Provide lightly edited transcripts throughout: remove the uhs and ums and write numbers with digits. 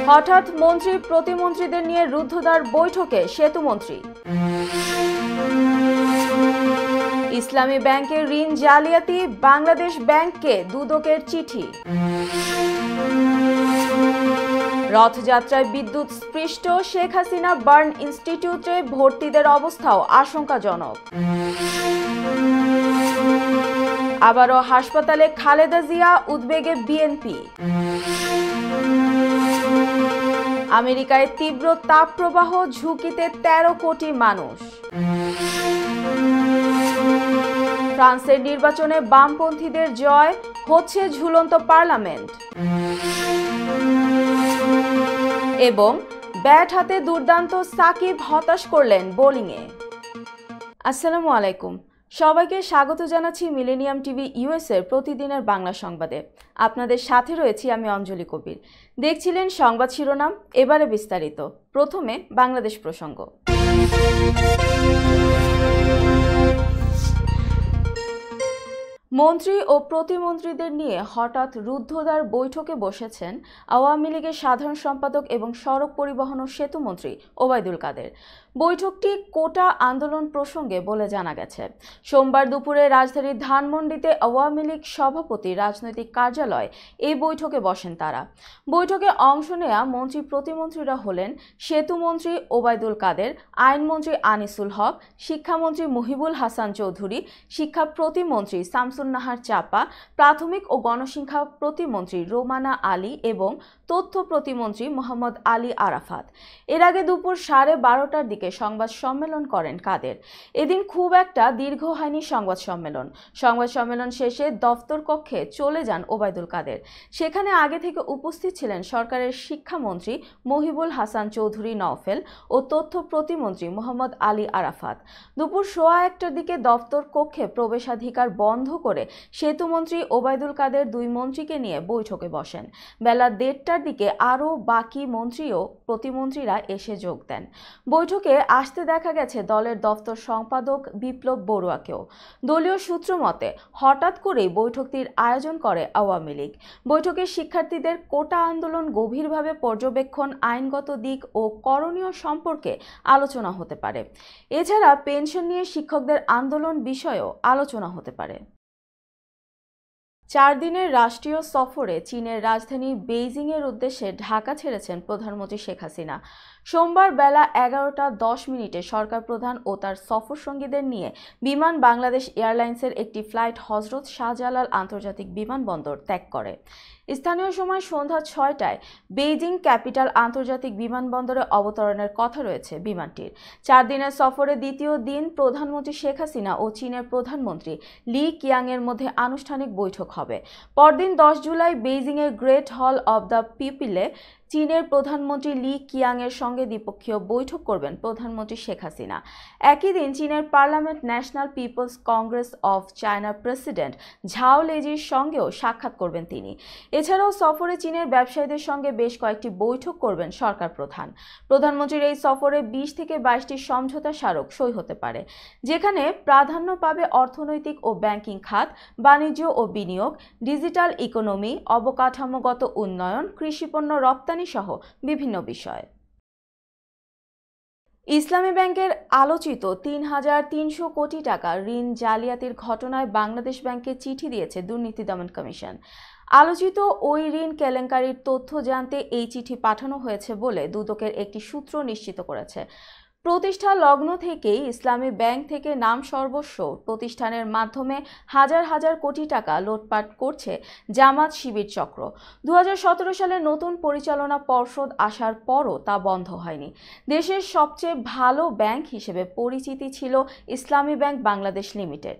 হঠাৎ মন্ত্রী প্রতিমন্ত্রীদের নিয়ে রুদ্ধদ্বার বৈঠকে সেতুমন্ত্রী। ইসলামী ব্যাংকের ঋণ জালিয়াতি, বাংলাদেশ ব্যাংককে দুদকের চিঠি। রথযাত্রায় বিদ্যুৎ স্পৃষ্ট, শেখ হাসিনা বার্ন ইনস্টিটিউটে ভর্তিদের অবস্থাও আশঙ্কাজনক। আবারও হাসপাতালে খালেদা জিয়া, উদ্বেগে বিএনপি। আমেরিকায় তীব্র তাপপ্রবাহ, ঝুঁকিতে 13 কোটি মানুষ। ফ্রান্সের নির্বাচনে বামপন্থীদের জয়, হচ্ছে ঝুলন্ত পার্লামেন্ট। এবং ব্যাট হাতে দুর্দান্ত সাকিব হতাশ করলেন বোলিংয়ে। আসসালামু আলাইকুম, সবাইকে স্বাগত জানাচ্ছি মিলেনিয়াম টিভি ইউএসএর প্রতিদিনের বাংলা সংবাদে। আপনাদের সাথে রয়েছি আমি অঞ্জলি কবির। দেখছিলেন সংবাদ শিরোনাম, এবারে বিস্তারিত। প্রথমে বাংলাদেশ প্রসঙ্গ। মন্ত্রী ও প্রতিমন্ত্রীদের নিয়ে হঠাৎ রুদ্ধদ্বার বৈঠকে বসেছেন আওয়ামী লীগের সাধারণ সম্পাদক এবং সড়ক পরিবহন ও সেতুমন্ত্রী ওবায়দুল কাদের। বৈঠকটি কোটা আন্দোলন প্রসঙ্গে বলে জানা গেছে। সোমবার দুপুরে রাজধানীর ধানমন্ডিতে আওয়ামী লীগ সভাপতির রাজনৈতিক কার্যালয়ে এই বৈঠকে বসেন তারা। বৈঠকে অংশ নেয়া মন্ত্রী প্রতিমন্ত্রীরা হলেন সেতুমন্ত্রী ওবায়দুল কাদের, আইনমন্ত্রী আনিসুল হক, শিক্ষামন্ত্রী মুহিবুল হাসান চৌধুরী, শিক্ষা প্রতিমন্ত্রী শামসুন নাহার চাপা, প্রাথমিক ও গণশিক্ষা প্রতিমন্ত্রী রোমানা আলী এবং তথ্য প্রতিমন্ত্রী মোহাম্মদ আলী আরাফাত। এর আগে দুপুর 12:30টার দিকে সংবাদ সম্মেলন করেন কাদের। এদিন খুব একটা দীর্ঘ হয়নি সংবাদ সম্মেলন। সংবাদ সম্মেলন শেষে দফতর কক্ষে চলে যান ওবায়দুল কাদের। সেখানে আগে থেকে উপস্থিত ছিলেন সরকারের শিক্ষামন্ত্রী মুহিবুল হাসান চৌধুরী নওফেল ও তথ্য প্রতিমন্ত্রী মোহাম্মদ আলী আরাফাত। দুপুর 1:15টার দিকে দফতর কক্ষে প্রবেশাধিকার বন্ধ করে সেতুমন্ত্রী ওবায়দুল কাদের দুই মন্ত্রীকে নিয়ে বৈঠকে বসেন। বেলা 1:30টার দিকে আরও বাকি মন্ত্রী ও প্রতিমন্ত্রীরা এসে যোগ দেন। বৈঠকে আসতে দেখা গেছে দলের দফতর সম্পাদক বিপ্লব বড়ুয়াকেও। দলীয় সূত্র মতে হঠাৎ করেই বৈঠকটির আয়োজন করে আওয়ামী লীগ। বৈঠকে শিক্ষার্থীদের কোটা আন্দোলন গভীরভাবে পর্যবেক্ষণ, আইনগত দিক ও করণীয় সম্পর্কে আলোচনা হতে পারে। এছাড়া পেনশন নিয়ে শিক্ষকদের আন্দোলন বিষয়েও আলোচনা হতে পারে। 4 দিনের রাষ্ট্রীয় সফরে চীনের রাজধানী বেইজিংয়ের উদ্দেশ্যে ঢাকা ছেড়েছেন প্রধানমন্ত্রী শেখ হাসিনা। সোমবার বেলা 11:10 সরকার প্রধান ও তার সফর সঙ্গীদের নিয়ে বিমান বাংলাদেশ এয়ারলাইন্সের একটি ফ্লাইট হজরত শাহজালাল আন্তর্জাতিক বিমানবন্দর ত্যাগ করে। স্থানীয় সময় সন্ধ্যা 6টায় বেইজিং ক্যাপিটাল আন্তর্জাতিক বিমানবন্দরে অবতরণের কথা রয়েছে বিমানটির। 4 দিনের সফরে দ্বিতীয় দিন প্রধানমন্ত্রী শেখ হাসিনা ও চীনের প্রধানমন্ত্রী লি কিয়াংয়ের মধ্যে আনুষ্ঠানিক বৈঠক হবে। পরদিন 10 জুলাই বেইজিংয়ের গ্রেট হল অব দ্য পিপলে চীনের প্রধানমন্ত্রী লি কিয়াংয়ের সঙ্গে দ্বিপক্ষীয় বৈঠক করবেন প্রধানমন্ত্রী শেখ হাসিনা। একই দিন চীনের parliament national people's congress of চায়নার প্রেসিডেন্ট ঝাও লেজির সঙ্গেও সাক্ষাৎ করবেন তিনি। এছাড়াও সফরে চীনের ব্যবসায়ীদের সঙ্গে বেশ কয়েকটি বৈঠক করবেন সরকার প্রধান। প্রধানমন্ত্রীর এই সফরে 20 থেকে 22টি সমঝোতা স্মারক সই হতে পারে, যেখানে প্রাধান্য পাবে অর্থনৈতিক ও ব্যাংকিং খাত, বাণিজ্য ও বিনিয়োগ, ডিজিটাল ইকোনমি, অবকাঠামোগত উন্নয়ন, কৃষিপণ্য রপ্তানি সহ বিভিন্ন বিষয়। ইসলামী ব্যাংকের আলোচিত 3,300 কোটি টাকা ঋণ জালিয়াতির ঘটনায় বাংলাদেশ ব্যাংককে চিঠি দিয়েছে দুর্নীতি দমন কমিশন। আলোচিত ওই ঋণ কেলেঙ্কারির তথ্য জানতে এই চিঠি পাঠানো হয়েছে বলে দুদকের একটি সূত্র নিশ্চিত করেছে। প্রতিষ্ঠা লগ্ন থেকেই ইসলামী ব্যাংক থেকে নাম সর্বস্ব প্রতিষ্ঠানের মাধ্যমে হাজার হাজার কোটি টাকা লুটপাট করছে জামাত শিবির চক্র। 2017 সালে নতুন পরিচালনা পর্ষদ আসার পরও তা বন্ধ হয়নি। দেশের সবচেয়ে ভালো ব্যাংক হিসেবে পরিচিতি ছিল ইসলামী ব্যাংক বাংলাদেশ লিমিটেড।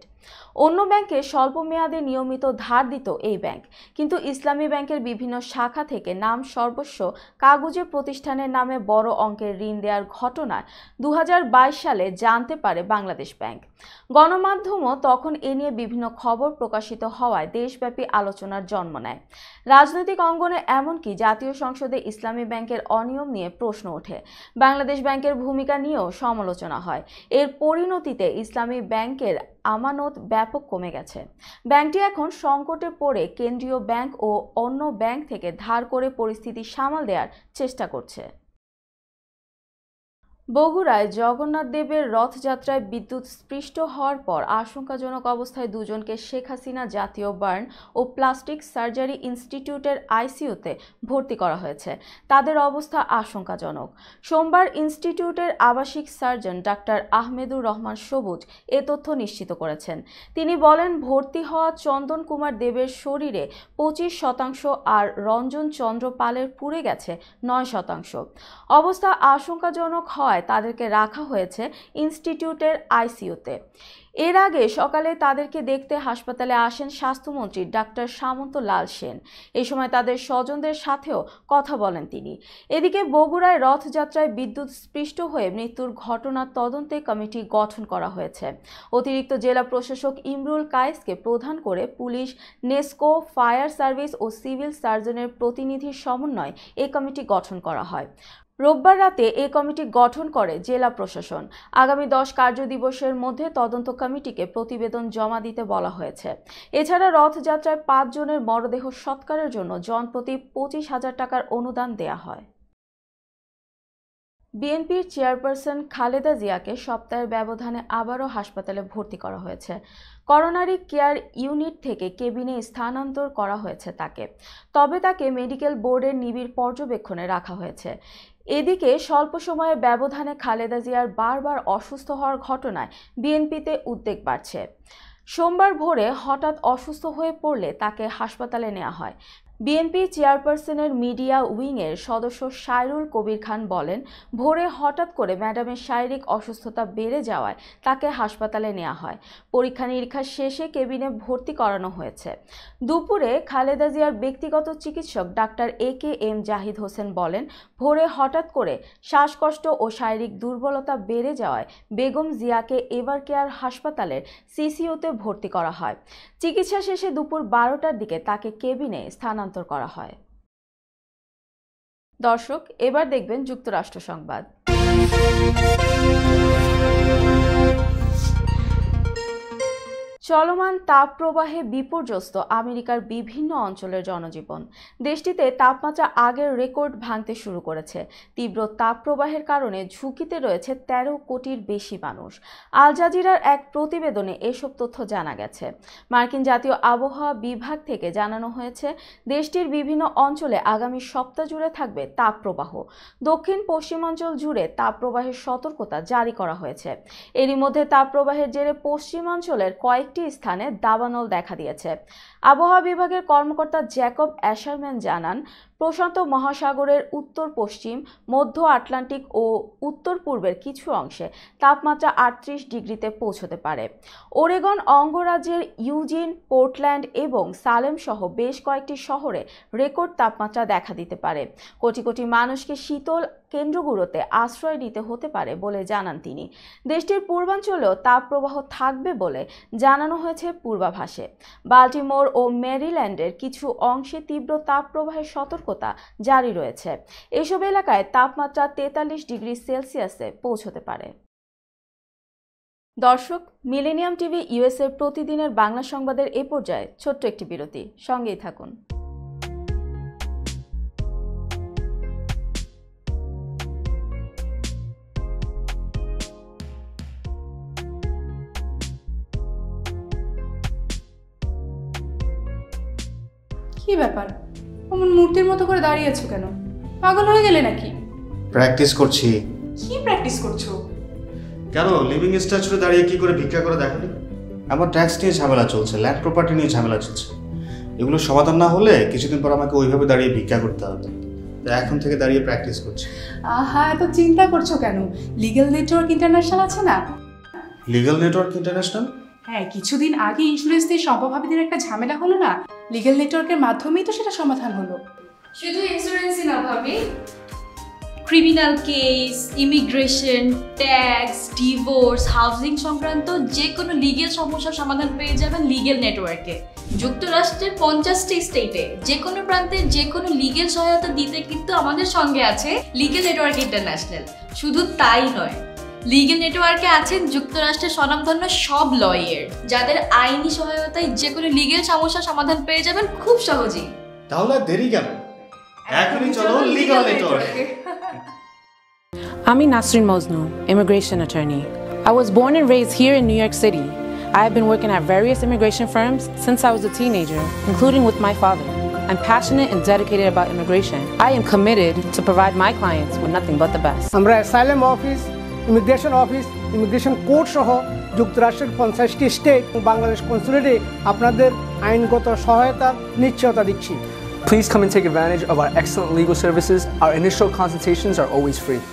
অন্য ব্যাংকে স্বল্প মেয়াদে নিয়মিত ধার দিত এই ব্যাংক, কিন্তু ইসলামী ব্যাংকের বিভিন্ন শাখা থেকে নাম সর্বস্ব কাগুজে প্রতিষ্ঠানের নামে বড় অঙ্কের ঋণ দেওয়ার ঘটনায় 2022 সালে জানতে পারে বাংলাদেশ ব্যাংক। গণমাধ্যমও তখন এ নিয়ে বিভিন্ন খবর প্রকাশিত হওয়ায় দেশব্যাপী আলোচনার জন্ম নেয়। রাজনৈতিক অঙ্গনে এমনকি জাতীয় সংসদে ইসলামী ব্যাংকের অনিয়ম নিয়ে প্রশ্ন ওঠে। বাংলাদেশ ব্যাংকের ভূমিকা নিয়েও সমালোচনা হয়। এর পরিণতিতে ইসলামী ব্যাংকের আমানত ব্যাপক কমে গেছে। ব্যাংকটি এখন সংকটে পড়ে কেন্দ্রীয় ব্যাংক ও অন্য ব্যাংক থেকে ধার করে পরিস্থিতি সামাল দেওয়ার চেষ্টা করছে। বগুড়ায় জগন্নাথ দেবের রথযাত্রায় বিদ্যুৎস্পৃষ্ট হওয়ার পর আশঙ্কাজনক অবস্থায় দুজনকে শেখ হাসিনা জাতীয় বার্ন ও প্লাস্টিক সার্জারি ইনস্টিটিউটের আইসিইউতে ভর্তি করা হয়েছে। তাদের অবস্থা আশঙ্কাজনক। সোমবার ইনস্টিটিউটের আবাসিক সার্জন ডাক্তার আহমেদুর রহমান সবুজ এ তথ্য নিশ্চিত করেছেন। তিনি বলেন, ভর্তি হওয়া চন্দন কুমার দেবের শরীরে 25% আর রঞ্জন চন্দ্র পালের পুড়ে গেছে 9%। অবস্থা আশঙ্কাজনক হয় তাদেরকে রাখা হয়েছে ইনস্টিটিউটের আইসিইউতে। এর আগে সকালে তাদেরকে দেখতে হাসপাতালে আসেন স্বাস্থ্যমন্ত্রী ডাক্তার সামন্ত লাল সেন। এই সময় তাদের স্বজনদের সাথেও কথা বলেন তিনি। এদিকে বগুড়ায় রথযাত্রায় বিদ্যুৎস্পৃষ্ট হয়ে মৃত্যুর ঘটনার তদন্তে কমিটি গঠন করা হয়েছে। অতিরিক্ত জেলা প্রশাসক ইমরুল কায়েসকে প্রধান করে পুলিশ, নেসকো, ফায়ার সার্ভিস ও সিভিল সার্জনের প্রতিনিধির সমন্বয়ে এই কমিটি গঠন করা হয়। রোববার রাতে এই কমিটি গঠন করে জেলা প্রশাসন। আগামী 10 কার্যদিবসের মধ্যে তদন্ত কমিটিকে প্রতিবেদন জমা দিতে বলা হয়েছে। এছাড়া রথযাত্রায় 5 জনের মরদেহ সৎকারের জন্য জনপ্রতি 25,000 টাকার অনুদান দেয়া হয়। বিএনপির চেয়ারপারসন খালেদা জিয়াকে সপ্তাহের ব্যবধানে আবারও হাসপাতালে ভর্তি করা হয়েছে। করোনারি কেয়ার ইউনিট থেকে কেবিনে স্থানান্তর করা হয়েছে তাকে। তবে তাকে মেডিকেল বোর্ডের নিবিড় পর্যবেক্ষণে রাখা হয়েছে। এদিকে স্বল্প সময়ের ব্যবধানে খালেদা জিয়ার বারবার অসুস্থ হওয়ার ঘটনায় বিএনপিতে উদ্বেগ বাড়ছে। সোমবার ভোরে হঠাৎ অসুস্থ হয়ে পড়লে তাকে হাসপাতালে নেওয়া হয়। বিএনপি চেয়ারপারসনের মিডিয়া উইংয়ের সদস্য সাইরুল কবির খান বলেন, ভোরে হঠাৎ করে ম্যাডামের শারীরিক অসুস্থতা বেড়ে যাওয়ায় তাকে হাসপাতালে নেওয়া হয়। পরীক্ষা নিরীক্ষা শেষে কেবিনে ভর্তি করানো হয়েছে। দুপুরে খালেদা জিয়ার ব্যক্তিগত চিকিৎসক ডাক্তার AKM জাহিদ হোসেন বলেন, ভোরে হঠাৎ করে শ্বাসকষ্ট ও শারীরিক দুর্বলতা বেড়ে যাওয়ায় বেগম জিয়াকে এভার কেয়ার হাসপাতালের সিসিইউতে ভর্তি করা হয়। চিকিৎসা শেষে দুপুর 12টার দিকে তাকে কেবিনে স্থানান্তর করা হয়। দর্শক, এবার দেখবেন যুক্তরাষ্ট্র সংবাদ। চলমান তাপপ্রবাহে বিপর্যস্ত আমেরিকার বিভিন্ন অঞ্চলের জনজীবন। দেশটিতে তাপমাত্রা আগের রেকর্ড ভাঙতে শুরু করেছে। তীব্র তাপপ্রবাহের কারণে ঝুঁকিতে রয়েছে 13 কোটির বেশি মানুষ। আল জাজিরার এক প্রতিবেদনে এসব তথ্য জানা গেছে। মার্কিন জাতীয় আবহাওয়া বিভাগ থেকে জানানো হয়েছে, দেশটির বিভিন্ন অঞ্চলে আগামী সপ্তাহ জুড়ে থাকবে তাপপ্রবাহ। দক্ষিণ পশ্চিমাঞ্চল জুড়ে তাপপ্রবাহের সতর্কতা জারি করা হয়েছে। এরই মধ্যে তাপপ্রবাহের জেরে পশ্চিমাঞ্চলের কয়েকটি স্থানে দাবানল দেখা দিয়েছে। আবহাওয়া বিভাগের কর্মকর্তা জ্যাকব অ্যাশারম্যান জানান, প্রশান্ত মহাসাগরের উত্তর পশ্চিম, মধ্য আটলান্টিক ও উত্তর পূর্বের কিছু অংশে তাপমাত্রা 38 ডিগ্রিতে পৌঁছতে পারে। ওরেগন অঙ্গরাজ্যের ইউজিন, পোর্টল্যান্ড এবং সালেম সহ বেশ কয়েকটি শহরে রেকর্ড তাপমাত্রা দেখা দিতে পারে। কোটি কোটি মানুষকে শীতল কেন্দ্রগুলোতে আশ্রয় নিতে হতে পারে বলে জানান তিনি। দেশটির পূর্বাঞ্চলেও তাপপ্রবাহ থাকবে বলে জানানো হয়েছে পূর্বাভাসে। বাল্টিমোর ও মেরিল্যান্ডের কিছু অংশে তীব্র তাপপ্রবাহের সতর্কতা জারি রয়েছে। এসব এলাকায় তাপমাত্রা 43 ডিগ্রি সেলসিয়াসে পৌঁছতে পারে। দর্শক, মিলেনিয়াম টিভি ইউএসএর প্রতিদিনের বাংলা সংবাদের এ পর্যায়ে ছোট্ট একটি বিরতি। সঙ্গেই থাকুন। কি ব্যাপার, অমন মূর্তির মতো করে দাঁড়িয়ে আছো কেন? পাগল হয়ে গেলে নাকি? প্র্যাকটিস করছি। কি প্র্যাকটিস করছো? কেন, লিভিং স্ট্যাচুতে দাঁড়িয়ে কি করে ভিক্ষা করে দেখনি? আমার ট্যাক্স নিয়ে ঝামেলা চলছে, ল্যান্ড প্রপার্টি নিয়ে ঝামেলা চলছে। এগুলো সমাধান না হলে কিছুদিন পর আমাকে ওইভাবে দাঁড়িয়ে ভিক্ষা করতে হবে। তাই এখন থেকে দাঁড়িয়ে প্র্যাকটিস করছি। আহা, এত চিন্তা করছো কেন? লিগ্যাল নেটওয়ার্ক ইন্টারন্যাশনাল আছে না? Legal network international? হ্যাঁ, কিছুদিন আগে ইন্স্যুরেন্স দিয়ে সম্পভাবীদের একটা ঝামেলা হলো না? লিগ্যাল নেটওয়ার্কের মাধ্যমেই তো সেটা সমাধান হলো। শুধু ইন্স্যুরেন্সই না ভাবি, criminal case, immigration, tax, divorce, housing সংক্রান্ত যে কোনো লিগেল সমস্যার সমাধান পেয়ে যাবেন লিগেল নেটওয়ার্কে। যুক্তরাষ্ট্রের 50টি স্টেটে যে কোনো প্রান্তে যে কোনো লিগেল সহায়তা দিতে কিন্তু আমাদের সঙ্গে আছে লিগেল নেটওয়ার্ক ইন্টারন্যাশনাল। শুধু তাই নয়, লিগেল নেটওয়ার্কে আছেন যুক্তরাষ্ট্রের স্বনামধন্য সব লয়ার, যাদের আইনি সহায়তায় যে কোনো লিগেল সমস্যার সমাধান পেয়ে যাবেন খুব সহজেই। তাহলে আর দেরি কেন, এখনই চলো লিগ্যাল নেটওয়ার্কে। I'm Nasrin Mosnu, immigration attorney. I was born and raised here in New York City. I have been working at various immigration firms since I was a teenager, including with my father. I'm passionate and dedicated about immigration. I am committed to provide my clients with nothing but the best. আমরা asylum office, immigration court সহ যুক্তরাষ্ট্রের 50টি state ও বাংলাদেশ কনসুলেটে আপনাদের আইনগত সহায়তার নিশ্চয়তা দিচ্ছি। Please come and take advantage of our excellent legal services. Our initial consultations are always free.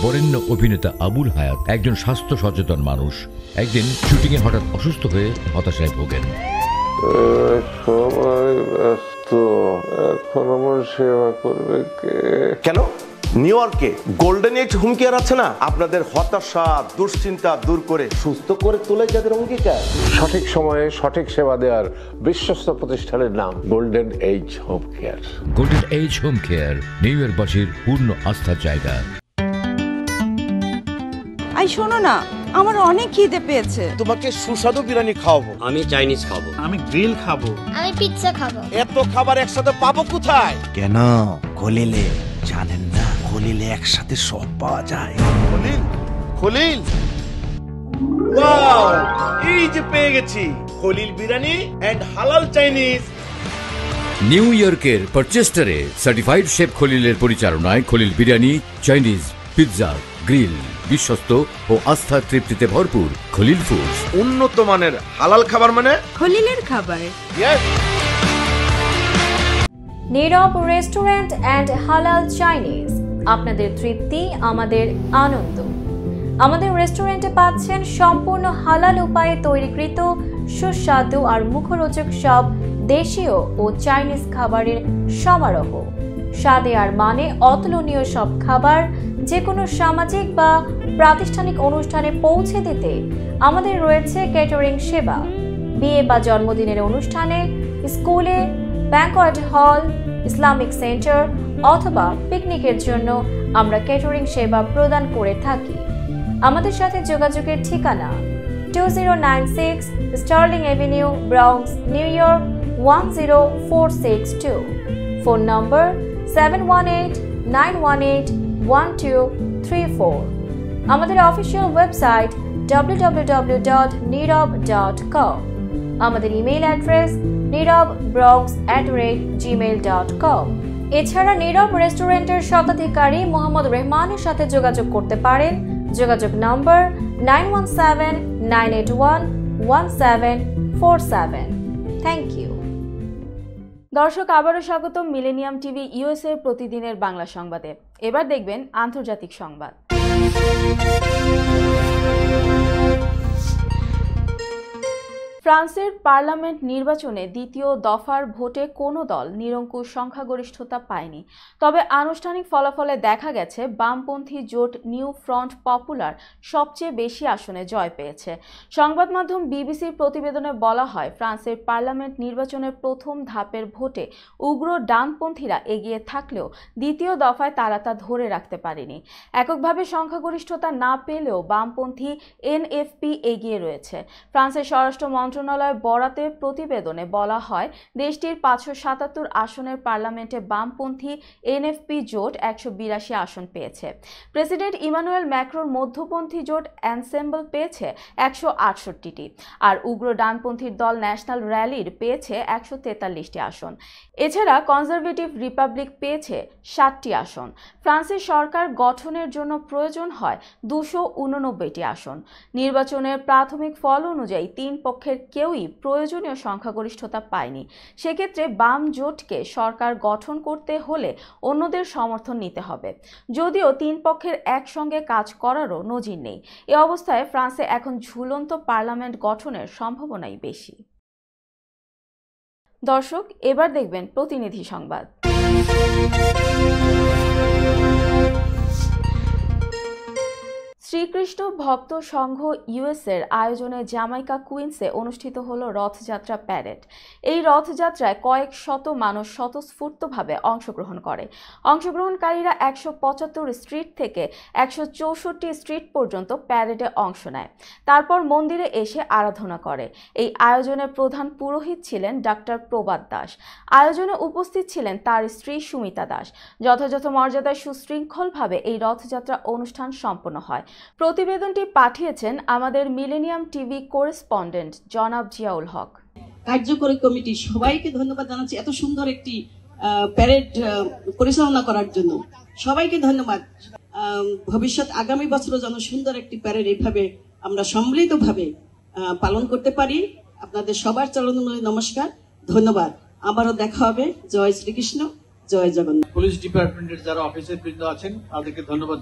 বরেণ্য অভিনেতা আবুল হায়াত একজন স্বাস্থ্য সচেতন মানুষ। একদিন শুটিংয়ে হঠাৎ অসুস্থ হয়ে হতাশায় ভোগেন। সবাই ব্যস্ত, এখন আমার সেবা করবে কে? কেন নিউ ইয়র্কে গোল্ডেন এজ হোম কেয়ার আছে না, আপনাদের হতাশা দুশ্চিন্তা দূর করে সুস্থ করে তোলে যাদের অঙ্গীকার। সঠিক সময়ে সঠিক সেবা দেওয়ার বিশ্বস্ত প্রতিষ্ঠানের নাম golden age home care. Golden age home care New ইয়র্কবাসীর পূর্ণ আস্থার জায়গা। আই শোনো না, আমার অনেক খিদে পেয়েছে। তোমাকে সুস্বাদু বিরিয়ানি খাওয়াবো। আমি চাইনিজ খাবো। আমি গ্রিল খাবো। আমি পিৎজা খাবো। এত খাবার একসাথে পাবো কোথায়? কেন খলিলে জানেন না? খলিলে একসাথে সব পাওয়া যায়। খলিল ওয়াও, এই যে পেয়ে গেছি খলিল বিরিয়ানি এন্ড হালাল চাইনিজ। নিউ ইয়র্কের পারচেস্টারে সার্টিফাইড শেফ খলিলের পরিচালনায় Khalil biryani, Chinese, pizza, grill, বিশ্বস্ত ও আস্থার তৃপ্তিতে ভরপুর খলিল ফুডস। উন্নত মানের হালাল খাবার মানে খলিলের খাবার। নীরব রেস্টুরেন্ট অ্যান্ড হালাল চাইনিজ, আপনাদের তৃপ্তি আমাদের আনন্দ। আমাদের রেস্টুরেন্টে পাচ্ছেন সম্পূর্ণ হালাল উপায়ে তৈরিকৃত সুস্বাদু আর মুখরোচক সব দেশীয় ও চাইনিজ খাবারের সমারোহ। স্বাদে আর মানে অতুলনীয় সব খাবার যে কোনো সামাজিক বা প্রাতিষ্ঠানিক অনুষ্ঠানে পৌঁছে দিতে আমাদের রয়েছে ক্যাটারিং সেবা। বিয়ে বা জন্মদিনের অনুষ্ঠানে, স্কুলে, ব্যাংকোয়েট হল, ইসলামিক সেন্টার অথবা পিকনিকের জন্য আমরা ক্যাটারিং সেবা প্রদান করে থাকি। আমাদের সাথে যোগাযোগের ঠিকানা 2096 Sterling avenue, Bronx, New 10462। Phone number 718-918-1234। আমাদের অফিসিয়াল ওয়েবসাইট www.nirab.com। আমাদের ইমেইল অ্যাড্রেস nirab@gmail.com। এছাড়া নীরব রেস্টুরেন্টের স্বত্বাধিকারী মোহাম্মদ রেহমানের সাথে যোগাযোগ করতে পারেন। যোগাযোগ নম্বর 9179811747। Thank you. দর্শক, আবারও স্বাগতম মিলেনিয়াম টিভি ইউএসএ প্রতিদিনের বাংলা সংবাদে। এবার দেখবেন আন্তর্জাতিক সংবাদ। ফ্রান্সের পার্লামেন্ট নির্বাচনে দ্বিতীয় দফার ভোটে কোনো দল নিরঙ্কুশ সংখ্যাগরিষ্ঠতা পায়নি। তবে আনুষ্ঠানিক ফলাফলে দেখা গেছে বামপন্থী জোট নিউ ফ্রন্ট পপুলার সবচেয়ে বেশি আসনে জয় পেয়েছে। সংবাদ মাধ্যম বিবিসির প্রতিবেদনে বলা হয়, ফ্রান্সের পার্লামেন্ট নির্বাচনের প্রথম ধাপের ভোটে উগ্র ডানপন্থীরা এগিয়ে থাকলেও দ্বিতীয় দফায় তারা তা ধরে রাখতে পারেনি। এককভাবে সংখ্যাগরিষ্ঠতা না পেলেও বামপন্থী এনএফপি এগিয়ে রয়েছে। ফ্রান্সের স্বরাষ্ট্র মন্ত্রণালয় বরাতের প্রতিবেদনে বলা হয়, দেশটির 577 আসনের পার্লামেন্টে বামপন্থী এনএফপি জোট 182 আসন পেয়েছে। প্রেসিডেন্ট ইমানুয়েল ম্যাক্রোর মধ্যপন্থী জোট অ্যানসেম্বল পেয়েছে 168টি, আর উগ্র ডানপন্থীর দল ন্যাশনাল র্যালির পেয়েছে 143টি আসন। এছাড়া কনজারভেটিভ রিপাবলিক পেয়েছে 60টি আসন। ফ্রান্সের সরকার গঠনের জন্য প্রয়োজন হয় 289টি আসন। নির্বাচনের প্রাথমিক ফল অনুযায়ী তিন পক্ষের কেউই প্রয়োজনীয় সংখ্যাগরিষ্ঠতা পায়নি। সেক্ষেত্রে বাম জোটকে সরকার গঠন করতে হলে অন্যদের সমর্থন নিতে হবে, যদিও তিন পক্ষের একসঙ্গে কাজ করারও নজির নেই। এ অবস্থায় ফ্রান্সে এখন ঝুলন্ত পার্লামেন্ট গঠনের সম্ভাবনাই বেশি। দর্শক, এবার দেখবেন প্রতিনিধি সংবাদ। শ্রীকৃষ্ণ ভক্ত সংঘ ইউএসের আয়োজনে জামাইকা কুইন্সে অনুষ্ঠিত হলো রথযাত্রা প্যারেড। এই রথযাত্রায় কয়েক শত মানুষ স্বতঃস্ফূর্তভাবে অংশগ্রহণ করে। অংশগ্রহণকারীরা 175 স্ট্রিট থেকে 164 স্ট্রিট পর্যন্ত প্যারেডে অংশ নেয়। তারপর মন্দিরে এসে আরাধনা করে। এই আয়োজনের প্রধান পুরোহিত ছিলেন ডাক্তার প্রবাদ দাস। আয়োজনে উপস্থিত ছিলেন তার স্ত্রী সুমিতা দাস। যথাযথ মর্যাদায় সুশৃঙ্খলভাবে এই রথযাত্রা অনুষ্ঠান সম্পন্ন হয়। প্রতিবেদনটি পাঠিয়েছেন আমাদের মিলেনিয়াম টিভি করেসপন্ডেন্ট জনাব জিয়াউল হক। কার্যকরী কমিটি সবাইকে ধন্যবাদ জানাচ্ছি এত সুন্দর একটি প্যারেড পরিচালনা করার জন্য। সবাইকে ধন্যবাদ। ভবিষ্যৎ আগামী বছরও যেন সুন্দর একটি প্যারেড এইভাবে আমরা সম্মিলিতভাবে পালন করতে পারি। আপনাদের সবার চরণমূলে নমস্কার, ধন্যবাদ। আবারও দেখা হবে। জয় শ্রীকৃষ্ণ, জয় জগন্নাথ। পুলিশ ডিপার্টমেন্টের যারা অফিসার বৃন্দ আছেন তাদেরকে ধন্যবাদ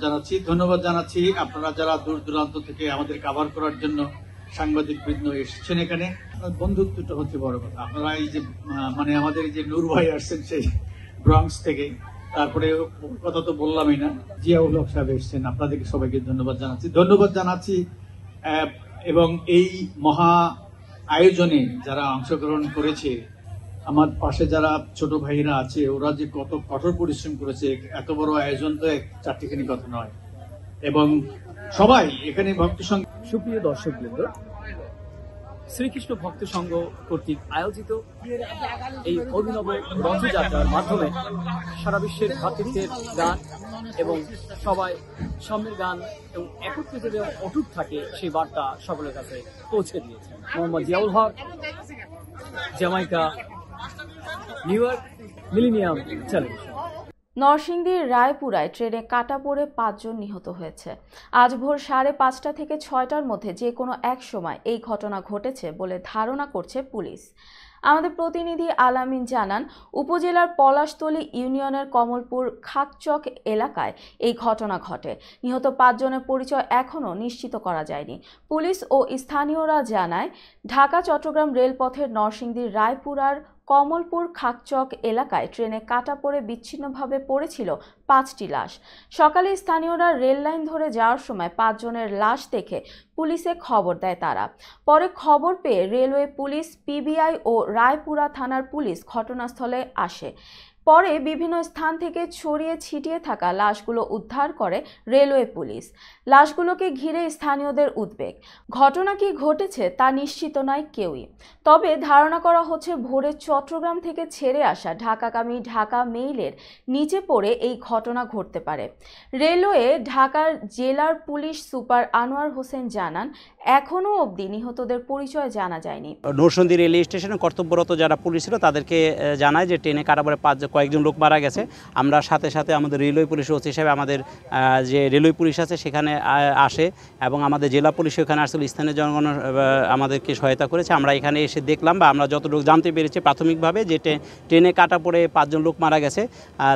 জানাচ্ছি। আপনারা যারা দূর দূরান্ত থেকে আমাদের কভার করার জন্য সাংবাদিক বৃন্দ এসেছেন এখানে। বন্ধুত্বটা হচ্ছে বড় কথা। আপনারা এই যে মানে আমাদের যে নূর ভাই আসছেন সেই ব্রঙ্কস থেকে, তারপরে কথা তো বললামই না, জিয়াউল হক সাহেব এসছেন, আপনাদেরকে সবাইকে ধন্যবাদ জানাচ্ছি এবং এই মহা আয়োজনে যারা অংশগ্রহণ করেছে, আমার পাশে যারা ছোট ভাইরা আছে, ওরা যে কত কঠোর পরিশ্রম করেছে। এত বড় আয়োজন তো চারটিখানি কথা নয়। এবং সবাই এখানে ভক্ত সংঘ। সুপ্রিয় দর্শকবৃন্দ, শ্রীকৃষ্ণ ভক্ত সংঘ কর্তৃক আয়োজিত এই অভিনব রথযাত্রার মাধ্যমে সারা বিশ্বের ভ্রাতৃত্বের গান এবং সবাই সাম্যের গান এবং একত্রিত এবং অটুট থাকে সেই বার্তা সকলের কাছে পৌঁছে দিয়েছে। Mohammad Ziaul Haque, Jamaica, New York, Millennium television. নরসিংদীর রায়পুরায় ট্রেনে কাটা পড়ে 5 জন নিহত হয়েছে। আজ ভোর 5:30 থেকে 6টার মধ্যে যে কোনো এক সময় এই ঘটনা ঘটেছে বলে ধারণা করছে পুলিশ। আমাদের প্রতিনিধি আলামিন জানান, উপজেলার পলাশতলী ইউনিয়নের কমলপুর খাকচক এলাকায় এই ঘটনা ঘটে। নিহত 5 জনের পরিচয় এখনও নিশ্চিত করা যায়নি। পুলিশ ও স্থানীয়রা জানায়, ঢাকা চট্টগ্রাম রেলপথের নরসিংদীর রায়পুরার কমলপুর খাকচক এলাকায় ট্রেনে কাটা পড়ে বিচ্ছিন্নভাবে পড়েছিল 5টি লাশ। সকালে স্থানীয়রা রেল লাইন ধরে যাওয়ার সময় 5 জনের লাশ দেখে পুলিশে খবর দেয় তারা। পরে খবর পেয়ে রেলওয়ে পুলিশ, পিবিআই ও রায়পুরা থানার পুলিশ ঘটনাস্থলে আসে। পরে বিভিন্ন স্থান থেকে ছড়িয়ে ছিটিয়ে থাকা লাশগুলো উদ্ধার করে রেলওয়ে পুলিশ। লাশগুলোকে ঘিরে স্থানীয়দের উদ্বেগ। ঘটনা কি ঘটেছে তা নিশ্চিত নয় কেউই। তবে ধারণা করা হচ্ছে ভোরে চট্টগ্রাম থেকে ছেড়ে আসা ঢাকাগামী ঢাকা মেইলের নিচে পড়ে এই ঘটনা ঘটতে পারে। রেলওয়ে ঢাকার জেলার পুলিশ সুপার আনোয়ার হোসেন জানান, এখনও অবধি নিহতদের পরিচয় জানা যায়নি। নরসিংদী রেল স্টেশনে কর্তব্যরত যারা পুলিশ ছিল তাদেরকে জানায় যে ট্রেনে কাটা পড়ে কয়েকজন লোক মারা গেছে। আমরা সাথে সাথে আমাদের রেলওয়ে পুলিশ ওসি হিসেবে আমাদের যে রেলওয়ে পুলিশ আছে সেখানে আসে এবং আমাদের জেলা পুলিশ ওখানে আসলে স্থানীয় জনগণ আমাদেরকে সহায়তা করেছে। আমরা এখানে এসে দেখলাম বা আমরা যতটুকু জানতে পেরেছি প্রাথমিকভাবে যে ট্রেনে কাটা পড়ে 5 জন লোক মারা গেছে।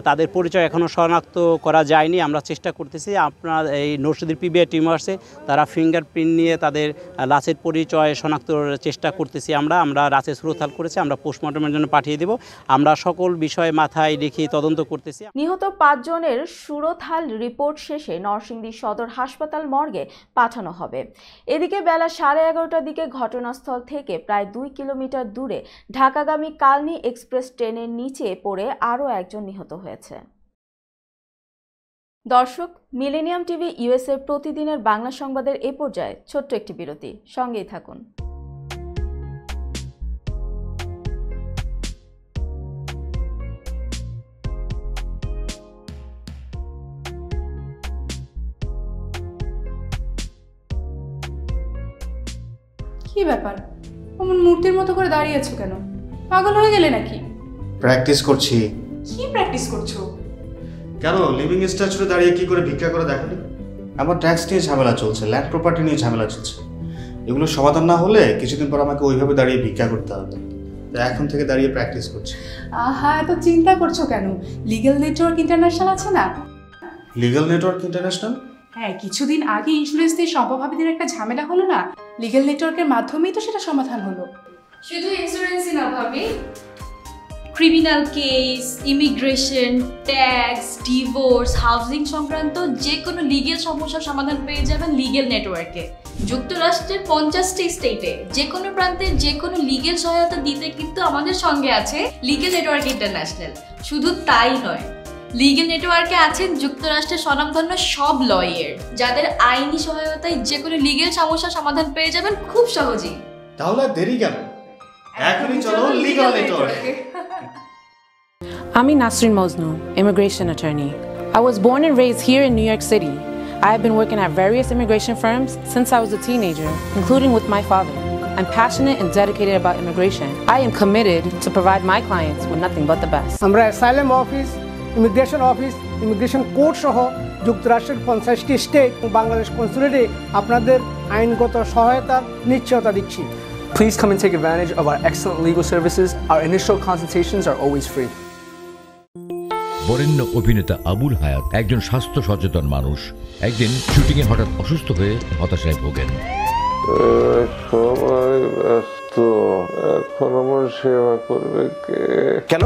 তাদের পরিচয় এখনও শনাক্ত করা যায়নি। আমরা চেষ্টা করতেছি। আপনার এই নরসিংদীর পিবিআই টিম আসছে, তারা ফিঙ্গারপ্রিন্ট নিয়ে তাদের লাশের পরিচয় শনাক্তর চেষ্টা করতেছি। আমরা লাশের সুরতাল করেছি, আমরা পোস্টমর্টমের জন্য পাঠিয়ে দেব। আমরা সকল বিষয় মাথায় রেখে তদন্ত করতেছি। নিহত 5 জনের সুরতাল রিপোর্ট শেষে নরসিংদী সদর হাসপাতাল মর্গে পাঠানো হবে। এদিকে বেলা 11:30টার দিকে ঘটনাস্থল থেকে প্রায় 2 কিলোমিটার দূরে ঢাকাগামী কালনী এক্সপ্রেস ট্রেনের নিচে পড়ে আরও একজন নিহত হয়েছে। দর্শক, মিলেনিয়াম টিভি ইউএসএ প্রতিদিনের বাংলা সংবাদের এ পর্যায়ে ছোট্ট একটি বিরতি, সঙ্গেই থাকুন। কি ব্যাপার, অমন মূর্তির মতো করে দাঁড়িয়েছো কেন? পাগল হয়ে গেলে নাকি? প্র্যাকটিস করছি। কি প্র্যাকটিস করছো? কেন লিভিং স্ট্যাচুতে দাঁড়িয়ে কি করে ভিক্ষা করে দেখনি? আমার ট্যাক্স নিয়ে ঝামেলা চলছে, ল্যান্ড প্রপার্টি নিয়ে ঝামেলা চলছে। এগুলো সমাধান না হলে কিছুদিন পর আমাকে ওইভাবে দাঁড়িয়ে ভিক্ষা করতে হবে। তাই এখন থেকে দাঁড়িয়ে প্র্যাকটিস করছি। আহা, এত চিন্তা করছো কেন? লিগ্যাল নেটওয়ার্ক ইন্টারন্যাশনাল আছে না? Legal network international? হ্যাঁ, কিছুদিন আগে ইন্স্যুরেন্স দিয়ে সম্পভাবিদের একটা ঝামেলা হলো না? লিগ্যাল নেটওয়ার্কের মাধ্যমেই তো সেটা সমাধান হলো। শুধু ইন্স্যুরেন্সই না ভাবি, criminal case, immigration, tax, divorce, housing সংক্রান্ত যে কোনো লিগেল সমস্যার সমাধান পেয়ে যাবেন লিগেল নেটওয়ার্কে। যুক্তরাষ্ট্রের 50টি স্টেটে যে কোনো প্রান্তে যে কোনো লিগেল সহায়তা দিতে কিন্তু আমাদের সঙ্গে আছে লিগেল নেটওয়ার্ক ইন্টারন্যাশনাল। শুধু তাই নয়, লিগেল নেটওয়ার্কে আছেন যুক্তরাষ্ট্রের স্বনামধন্য সব লয়ার, যাদের আইনি সহায়তায় যে কোনো লিগেল সমস্যার সমাধান পেয়ে যাবেন খুব সহজেই। তাহলে দেরি কেন, এখনই চলো লিগ্যাল নেটওয়ার্কে। I'm Nasrin Mosnu, immigration attorney. I was born and raised here in New York City. I have been working at various immigration firms since I was a teenager, including with my father. I'm passionate and dedicated about immigration. I am committed to provide my clients with nothing but the best. আমরা asylum office, immigration court সহ যুক্তরাষ্ট্রের 50টি state ও বাংলাদেশ কনসুলেটে আপনাদের আইনগত সহায়তার নিশ্চয়তা দিচ্ছি। Please come and take advantage of our excellent legal services. Our initial consultations are always free. বরেণ্য অভিনেতা আবুল হায়াত একজন স্বাস্থ্য সচেতন মানুষ। একদিন শুটিংয়ে হঠাৎ অসুস্থ হয়ে হতাশায় ভোগেন। সবাই ব্যস্ত, এখন আমার সেবা করবে কে? কেন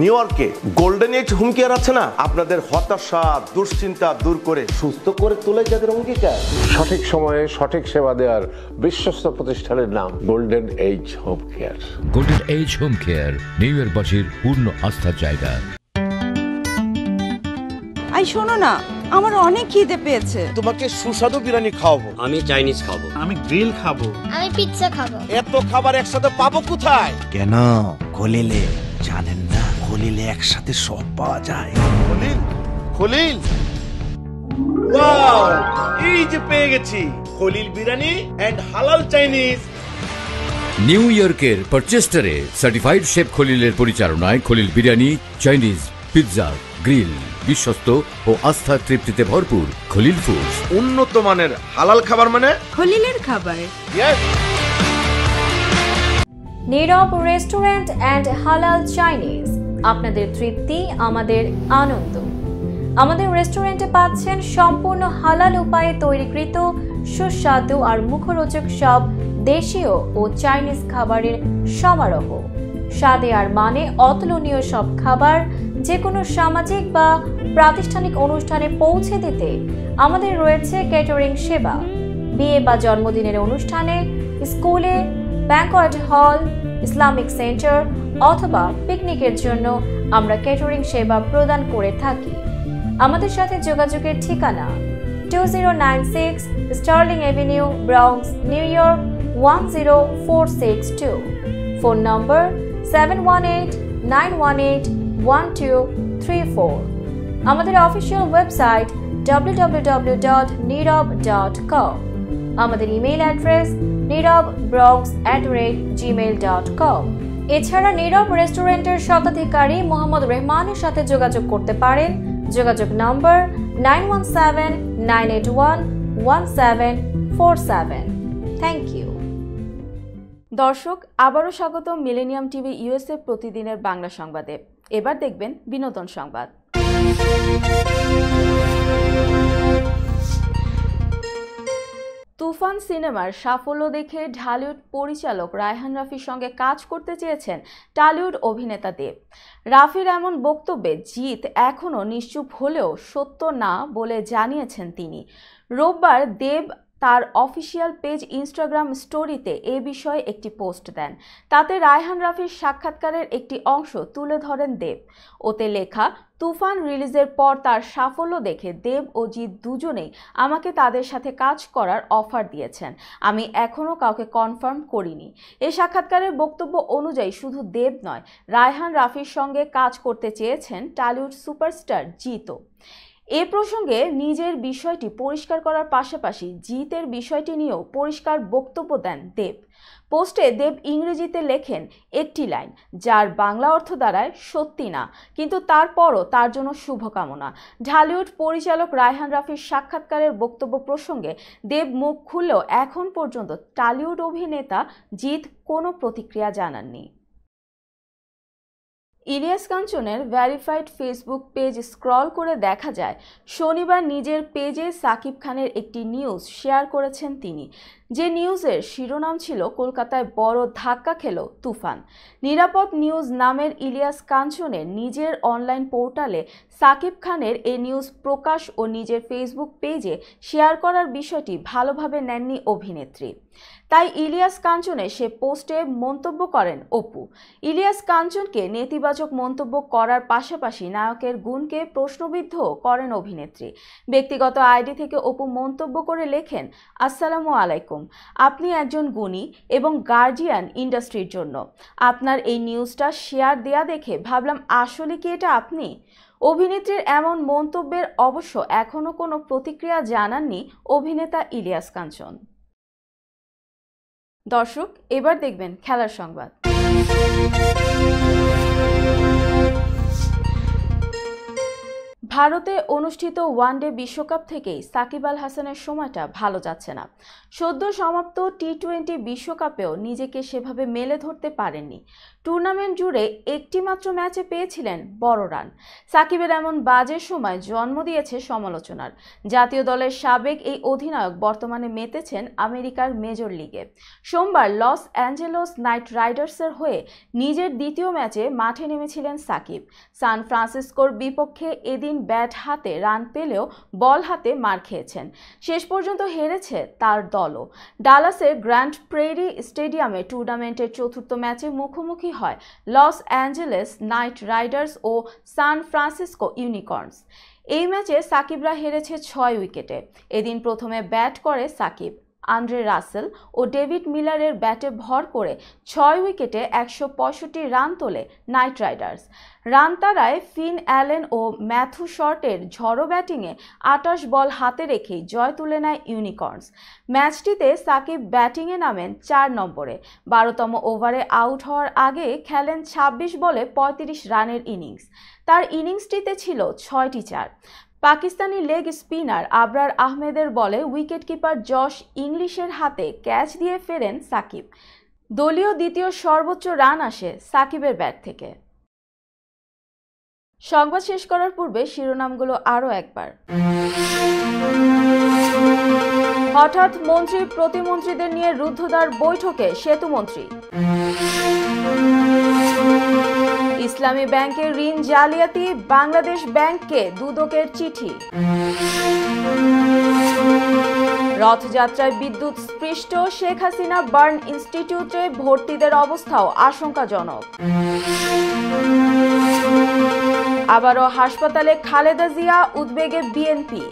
নিউ ইয়র্কে গোল্ডেন এজ হোম কেয়ার আছে না? আপনাদের হতাশা দুশ্চিন্তা দূর করে সুস্থ করে তোলে যাদের অঙ্গীকার। সঠিক সময়ে সঠিক সেবা দেওয়ার বিশ্বস্ত প্রতিষ্ঠানের নাম golden age home care. Golden age home care New ইয়র্কবাসীর পূর্ণ আস্থার জায়গা। আই শোনো না, আমার অনেক খিদে পেয়েছে। তোমাকে সুস্বাদু বিরিয়ানি খাওয়াবো। আমি চাইনিজ খাবো। আমি গ্রিল খাবো। আমি পিৎজা খাবো। এত খাবার একসাথে পাবো কোথায়? কেন খলিলে জানেন না? খলিলে একসাথে সব পাওয়া যায়। খলিল, খলিল, ওয়াও, এই যে পেয়ে গেছি খলিল বিরিয়ানি এন্ড হালাল চাইনিজ। নিউ ইয়র্কের পারচেস্টারে সার্টিফাইড শেফ খলিলের পরিচালনায় Khalil biryani, Chinese, pizza, grill, বিশ্বস্ত ও আস্থার তৃপ্তিতে ভরপুর খলিল ফুডস। উন্নত মানের হালাল খাবার মানে খলিলের খাবার। নীরব রেস্টুরেন্ট অ্যান্ড হালাল চাইনিজ, আপনাদের তৃপ্তি আমাদের আনন্দ। আমাদের রেস্টুরেন্টে পাচ্ছেন সম্পূর্ণ হালাল উপায়ে তৈরিকৃত সুস্বাদু আর মুখরোচক সব দেশীয় ও চাইনিজ খাবারের সমারোহ। স্বাদে আর মানে অতুলনীয় সব খাবার যে কোনো সামাজিক বা প্রাতিষ্ঠানিক অনুষ্ঠানে পৌঁছে দিতে আমাদের রয়েছে ক্যাটারিং সেবা। বিয়ে বা জন্মদিনের অনুষ্ঠানে, স্কুলে, ব্যাংকোয়েট হল, ইসলামিক সেন্টার অথবা পিকনিকের জন্য আমরা ক্যাটারিং সেবা প্রদান করে থাকি। আমাদের সাথে যোগাযোগের ঠিকানা 2096 Sterling avenue, Bronx, New 10462। Phone number 718-918-1234। আমাদের অফিসিয়াল ওয়েবসাইট www.nirob.com। আমাদের ইমেইল অ্যাড্রেস nirobbronx@gmail.com। এছাড়া নীরব রেস্টুরেন্টের স্বত্বাধিকারী মোহাম্মদ রহমানের সাথে যোগাযোগ করতে পারেন। যোগাযোগ নম্বর 9179811747। Thank you. দর্শক, আবারও স্বাগত মিলেনিয়াম টিভি ইউএসএ প্রতিদিনের বাংলা সংবাদে। এবার দেখবেন বিনোদন সংবাদ। তুফান সিনেমার সাফল্য দেখে ঢালিউড পরিচালক রায়হান রাফির সঙ্গে কাজ করতে চেয়েছেন টলিউড অভিনেতা দেব। রাফির এমন বক্তব্যে জিৎ এখনও নিশ্চুপ হলেও সত্য না বলে জানিয়েছেন তিনি। রোববার দেব তার অফিসিয়াল পেজ ইনস্টাগ্রাম স্টোরিতে এ বিষয়ে একটি পোস্ট দেন। তাতে রায়হান রাফির সাক্ষাৎকারের একটি অংশ তুলে ধরেন দেব। ওতে লেখা, তুফান রিলিজের পর তার সাফল্য দেখে দেব ও জিৎ দুজনেই আমাকে তাদের সাথে কাজ করার অফার দিয়েছেন। আমি এখনও কাউকে কনফার্ম করিনি। এই সাক্ষাৎকারের বক্তব্য অনুযায়ী শুধু দেব নয়, রায়হান রাফির সঙ্গে কাজ করতে চেয়েছেন টলিউড সুপারস্টার জিতও। এ প্রসঙ্গে নিজের বিষয়টি পরিষ্কার করার পাশাপাশি জিতের বিষয়টি নিয়েও পরিষ্কার বক্তব্য দেন দেব। পোস্টে দেব ইংরেজিতে লেখেন একটি লাইন, যার বাংলা অর্থ দাঁড়ায় সত্যি না, কিন্তু তারপরও তার জন্য শুভকামনা। ঢালিউড পরিচালক রায়হান রাফির সাক্ষাৎকারের বক্তব্য প্রসঙ্গে দেব মুখ খুললেও এখন পর্যন্ত টলিউড অভিনেতা জিৎ কোনো প্রতিক্রিয়া জানাননি। ইলিয়াস কাঞ্চনের ভেরিফাইড ফেসবুক পেজ স্ক্রল করে দেখা যায় শনিবার নিজের পেজে সাকিব খানের একটি নিউজ শেয়ার করেছেন তিনি, যে নিউজের শিরোনাম ছিল কলকাতায় বড় ধাক্কা খেল তুফান। নিরাপদ নিউজ নামের ইলিয়াস কাঞ্চনের নিজের অনলাইন পোর্টালে সাকিব খানের এই নিউজ প্রকাশ ও নিজের ফেসবুক পেজে শেয়ার করার বিষয়টি ভালোভাবে নেননি অভিনেত্রী। তাই ইলিয়াস কাঞ্চনের সে পোস্টে মন্তব্য করেন অপু। ইলিয়াস কাঞ্চনকে নেতিবাচক মন্তব্য করার পাশাপাশি নায়কের গুণকে প্রশ্নবিদ্ধ করেন অভিনেত্রী। ব্যক্তিগত আইডি থেকে অপু মন্তব্য করে লেখেন, আসসালামু আলাইকুম, আপনি একজন গুণী এবং গার্জিয়ান ইন্ডাস্ট্রির জন্য। আপনার এই নিউজটা শেয়ার দেয়া দেখে ভাবলাম আসলে কি এটা আপনি? অভিনেত্রীর এমন মন্তব্যের অবশ্য এখনো কোনো প্রতিক্রিয়া জানাননি অভিনেতা ইলিয়াস কাঞ্চন। দর্শক, এবার দেখবেন খেলার সংবাদ। ভারতে অনুষ্ঠিত ওয়ানডে বিশ্বকাপ থেকেই সাকিব আল হাসানের সময়টা ভালো যাচ্ছে না। সদ্য সমাপ্ত টি-20 বিশ্বকাপেও নিজেকে সেভাবে মেলে ধরতে পারেননি। টুর্নামেন্ট জুড়ে একটি মাত্র ম্যাচে পেয়েছিলেন বড় রান। সাকিবের এমন বাজে সময় জন্ম দিয়েছে সমালোচনার। জাতীয় দলের সাবেক এই অধিনায়ক বর্তমানে মেতেছেন আমেরিকার মেজর লিগে। সোমবার লস অ্যাঞ্জেলস নাইট রাইডার্সের হয়ে নিজের দ্বিতীয় ম্যাচে মাঠে নেমেছিলেন সাকিব। সান ফ্রান্সিসকোর বিপক্ষে এদিন ব্যাট হাতে রান পেলেও বল হাতে মার খেয়েছেন। শেষ পর্যন্ত হেরেছে তার দলও। ডালাসের গ্র্যান্ড প্রেরি স্টেডিয়ামে টুর্নামেন্টের চতুর্থ ম্যাচে মুখোমুখি হয় লস অ্যাঞ্জেলেস নাইট রাইডার্স ও সান ফ্রান্সিসকো ইউনিকর্নস। এই ম্যাচে সাকিবরা হেরেছে 6 উইকেটে। এদিন প্রথমে ব্যাট করে সাকিব। আন্দ্রে রাসেল ও ডেভিড মিলারের ব্যাটে ভর করে 6 উইকেটে 165 রান তোলে নাইট রাইডার্স। রান তাড়ায় ফিন অ্যালেন ও ম্যাথু শর্টের ঝড়ো ব্যাটিংয়ে 28 বল হাতে রেখেই জয় তুলে নেয় ইউনিকর্নস। ম্যাচটিতে সাকিব ব্যাটিংয়ে নামেন 4 নম্বরে। 12তম ওভারে আউট হওয়ার আগে খেলেন 26 বলে 35 রানের ইনিংস। তার ইনিংসটিতে ছিল 6টি চার। পাকিস্তানি লেগ স্পিনার আবরার আহমেদের বলে উইকেটকিপার জশ ইংলিশের হাতে ক্যাচ দিয়ে ফেরেন সাকিব। দলীয় দ্বিতীয় সর্বোচ্চ রান আসে সাকিবের ব্যাট থেকে। সংবাদ শেষ করার পূর্বে শিরোনামগুলো আরও একবার। হঠাৎ মন্ত্রী প্রতিমন্ত্রীদের নিয়ে রুদ্ধদ্বার বৈঠকে সেতুমন্ত্রী। ইসলামী ব্যাংকের ঋণ জালিয়াতি, বাংলাদেশ ব্যাংককে দুদকের চিঠি। রথযাত্রায় বিদ্যুৎ স্পৃষ্ট, শেখ হাসিনা বার্ন ইনস্টিটিউটে ভর্তিদের অবস্থাও আশঙ্কাজনক। আবারও হাসপাতালে খালেদা জিয়া, উদ্বেগে বিএনপি।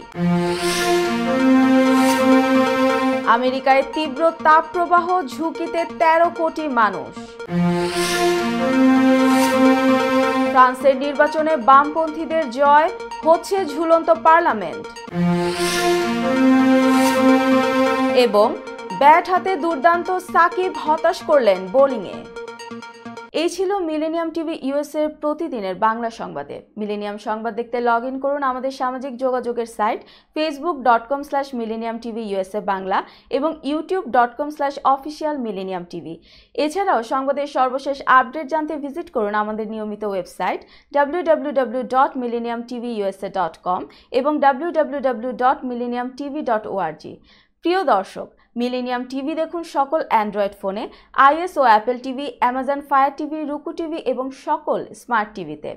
আমেরিকায় তীব্র তাপপ্রবাহ, ঝুঁকিতে 13 কোটি মানুষ। ফ্রান্সের নির্বাচনে বামপন্থীদের জয়, হচ্ছে ঝুলন্ত পার্লামেন্ট। এবং ব্যাট হাতে দুর্দান্ত সাকিব হতাশ করলেন বোলিংয়ে। এই ছিল মিলেনিয়াম টিভি ইউএসএর প্রতিদিনের বাংলা সংবাদে। মিলেনিয়াম সংবাদ দেখতে লগ ইন করুন আমাদের সামাজিক যোগাযোগের সাইট facebook.com/millenniumtvUSA বাংলা এবং youtube.com/officialmillenniumtv। এছাড়াও সংবাদের সর্বশেষ আপডেট জানতে ভিজিট করুন আমাদের নিয়মিত ওয়েবসাইট www.millenniumtvusa.com এবং www.millenniumtv.org। প্রিয় দর্শক, মিলেনিয়াম টিভি দেখুন সকল অ্যান্ড্রয়েড ফোনে, iOS ও Apple TV, Amazon Fire TV, Roku TV এবং সকল স্মার্ট টিভিতে।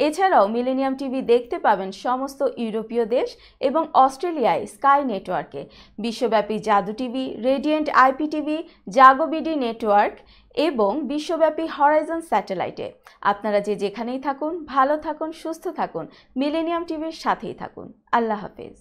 এছাড়াও মিলেনিয়াম টিভি দেখতে পাবেন সমস্ত ইউরোপীয় দেশ এবং অস্ট্রেলিয়ায় স্কাই নেটওয়ার্কে, বিশ্বব্যাপী জাদু টিভি, রেডিয়েন্ট আইপিটিভি, জাগো বিডি নেটওয়ার্ক এবং বিশ্বব্যাপী হরাইজন স্যাটেলাইটে। আপনারা যে যেখানেই থাকুন, ভালো থাকুন, সুস্থ থাকুন, মিলেনিয়াম টিভির সাথেই থাকুন। আল্লাহ হাফেজ।